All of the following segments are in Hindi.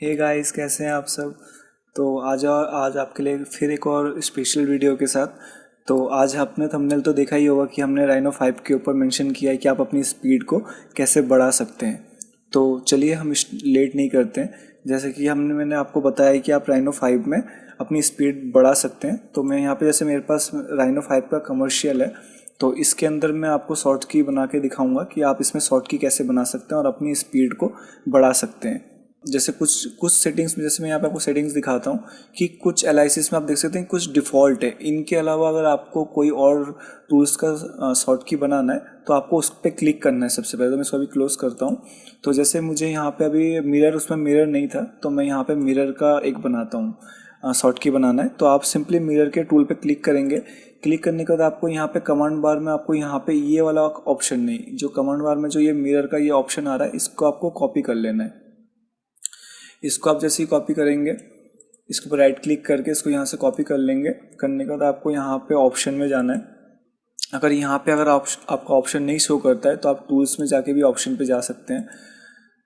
हे गाइस, कैसे हैं आप सब। तो आज आपके लिए फिर एक और स्पेशल वीडियो के साथ। तो आज आपने थंबनेल तो देखा ही होगा कि हमने राइनो 5 के ऊपर मेंशन किया है कि आप अपनी स्पीड को कैसे बढ़ा सकते हैं। तो चलिए हम लेट नहीं करते हैं। जैसे कि मैंने आपको बताया कि आप राइनो 5 में अपनी स्पीड बढ़ा सकते हैं। तो मैं यहाँ पे जैसे मेरे पास राइनो 5 का कमर्शियल है, तो इसके अंदर मैं आपको शॉर्ट की बना के दिखाऊंगा कि आप इसमें शॉर्ट की कैसे बना सकते हैं और अपनी स्पीड को बढ़ा सकते हैं। जैसे कुछ कुछ सेटिंग्स में, जैसे मैं यहाँ पे आपको सेटिंग्स दिखाता हूँ कि कुछ एलआईसीस में आप देख सकते हैं कुछ डिफ़ॉल्ट है। इनके अलावा अगर आपको कोई और टूल्स का शॉर्ट की बनाना है तो आपको उस पर क्लिक करना है। सबसे पहले तो मैं इसको अभी क्लोज करता हूँ। तो जैसे मुझे यहाँ पे अभी मिरर, उसमें मिरर नहीं था, तो मैं यहाँ पे मिरर का एक बनाता हूँ। शॉर्ट की बनाना है तो आप सिंपली मिरर के टूल पे क्लिक करेंगे। क्लिक करने के बाद आपको यहाँ पे कमांड बार में आपको यहाँ पे ये वाला ऑप्शन नहीं, जो कमांड बार में जो ये मिरर का ये ऑप्शन आ रहा है, इसको आपको कॉपी कर लेना है। इसको आप जैसे ही कॉपी करेंगे, इसके ऊपर राइट क्लिक करके इसको यहाँ से कॉपी कर लेंगे। करने के बाद आपको यहाँ पे ऑप्शन में जाना है। अगर यहाँ पे अगर आपका ऑप्शन नहीं शो करता है तो आप टूल्स में जाके भी ऑप्शन पे जा सकते हैं।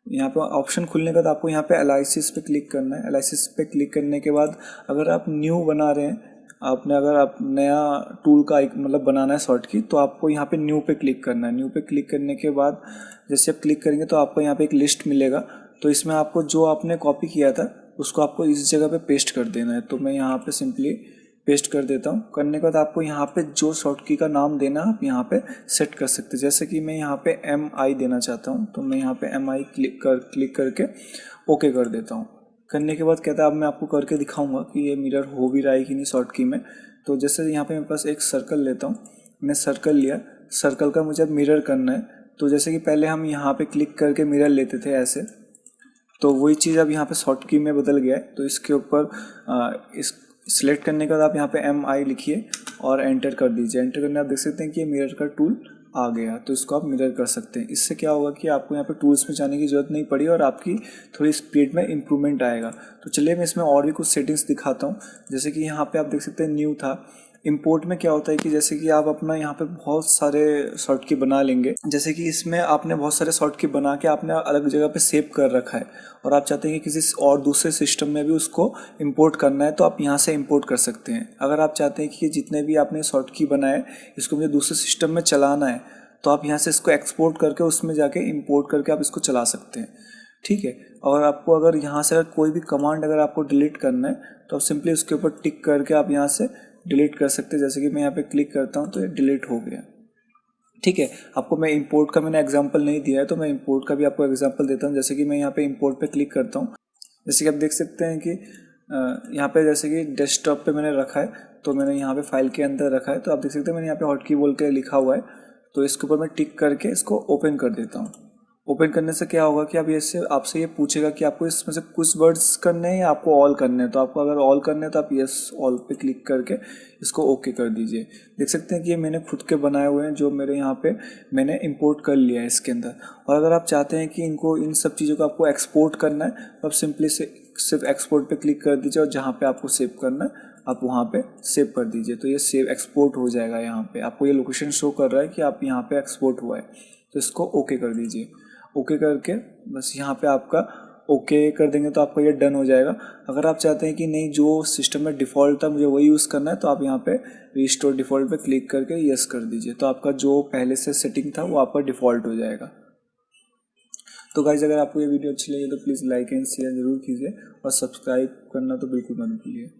यहाँ पे ऑप्शन खुलने के बाद आपको यहाँ पे एलाइसिस पे क्लिक करना है। एलाइसिस पे क्लिक करने के बाद अगर आप न्यू बना रहे हैं, अगर आप नया टूल का एक मतलब बनाना है शॉर्ट की, तो आपको यहाँ पे न्यू पे क्लिक करना है। न्यू पे क्लिक करने के बाद जैसे आप क्लिक करेंगे तो आपको यहाँ पे एक लिस्ट मिलेगा। तो इसमें आपको जो आपने कॉपी किया था उसको आपको इस जगह पे पेस्ट कर देना है। तो मैं यहाँ पे सिंपली पेस्ट कर देता हूँ। करने के बाद आपको यहाँ पे जो शॉर्ट की का नाम देना आप यहाँ पे सेट कर सकते हैं। जैसे कि मैं यहाँ पे MI देना चाहता हूँ, तो मैं यहाँ पे MI क्लिक करके ओके कर देता हूँ। करने के बाद कहता है अब मैं आपको करके दिखाऊंगा कि ये मिरर हो भी रहा है कि नहीं शॉर्ट की में। तो जैसे यहाँ पे मेरे पास एक सर्कल लेता हूँ, मैंने सर्कल लिया। सर्कल का मुझे अब मिरर करना है। तो जैसे कि पहले हम यहाँ पे क्लिक करके मिरर लेते थे ऐसे, तो वही चीज़ अब यहाँ पे शॉर्ट की में बदल गया है। तो इसके ऊपर इस सिलेक्ट करने के बाद आप यहाँ पे MI लिखिए और एंटर कर दीजिए। एंटर करने आप देख सकते हैं कि ये मिरर का टूल आ गया। तो इसको आप मिरर कर सकते हैं। इससे क्या होगा कि आपको यहाँ पे टूल्स में जाने की ज़रूरत नहीं पड़ी और आपकी थोड़ी स्पीड में इम्प्रूवमेंट आएगा। तो चलिए मैं इसमें और भी कुछ सेटिंग्स दिखाता हूँ। जैसे कि यहाँ पे आप देख सकते हैं न्यू था। इंपोर्ट में क्या होता है कि जैसे कि आप अपना यहाँ पे बहुत सारे शॉर्ट की बना लेंगे। जैसे कि इसमें आपने बहुत सारे शॉर्ट की बना के आपने अलग जगह पे सेव कर रखा है और आप चाहते हैं कि किसी और दूसरे सिस्टम में भी उसको इंपोर्ट करना है, तो आप यहाँ से इंपोर्ट कर सकते हैं। अगर आप चाहते हैं कि जितने भी आपने शॉर्ट की बनाए इसको मुझे दूसरे सिस्टम में चलाना है, तो आप यहाँ से इसको एक्सपोर्ट करके उसमें जाके इंपोर्ट करके आप इसको चला सकते हैं। ठीक है। और आपको अगर यहाँ से अगर कोई भी कमांड अगर आपको डिलीट करना है तो आप सिंपली उसके ऊपर टिक करके आप यहाँ से डिलीट कर सकते हैं। जैसे कि मैं यहाँ पे क्लिक करता हूँ तो ये डिलीट हो गया। ठीक है। आपको मैं इंपोर्ट का मैंने एग्जांपल नहीं दिया है, तो मैं इंपोर्ट का भी आपको एग्जांपल देता हूँ। जैसे कि मैं यहाँ पे इंपोर्ट पे क्लिक करता हूँ। जैसे कि आप देख सकते हैं कि यहाँ पे जैसे कि डेस्कटॉप पे मैंने रखा है, तो मैंने यहाँ पे फाइल के अंदर रखा है। तो आप देख सकते हैं मैंने यहाँ पे हॉटकी बोल के लिखा हुआ है। तो इसके ऊपर मैं टिक करके इसको ओपन कर देता हूँ। ओपन करने से क्या होगा कि अब आपसे ये पूछेगा कि आपको इसमें से कुछ वर्ड्स करने हैं या आपको ऑल करने हैं। तो आपको अगर ऑल करने हैं तो आप यस ऑल पे क्लिक करके इसको ओके कर दीजिए। देख सकते हैं कि ये मैंने खुद के बनाए हुए हैं, जो मेरे यहाँ पे मैंने इंपोर्ट कर लिया है इसके अंदर। और अगर आप चाहते हैं कि इनको इन सब चीज़ों को आपको एक्सपोर्ट करना है तो आप सिंपली से सिर्फ एक्सपोर्ट पे क्लिक कर दीजिए और जहाँ पे आपको सेव करना है आप वहाँ पे सेव कर दीजिए। तो ये सेव एक्सपोर्ट हो जाएगा। यहाँ पे आपको ये लोकेशन शो कर रहा है कि आप यहाँ पे एक्सपोर्ट हुआ है। तो इसको ओके कर दीजिए। ओके करके बस यहाँ पे आपका ओके कर देंगे तो आपका ये डन हो जाएगा। अगर आप चाहते हैं कि नहीं, जो सिस्टम में डिफ़ॉल्ट था मुझे वही यूज़ करना है, तो आप यहाँ पे रिस्टोर डिफ़ॉल्ट पे क्लिक करके यस कर दीजिए। तो आपका जो पहले से सेटिंग था वो आपका डिफ़ॉल्ट हो जाएगा। तो गाइस, अगर आपको ये वीडियो अच्छी लगी तो प्लीज़ लाइक एंड शेयर ज़रूर कीजिए और सब्सक्राइब करना तो बिल्कुल मत भूलिए।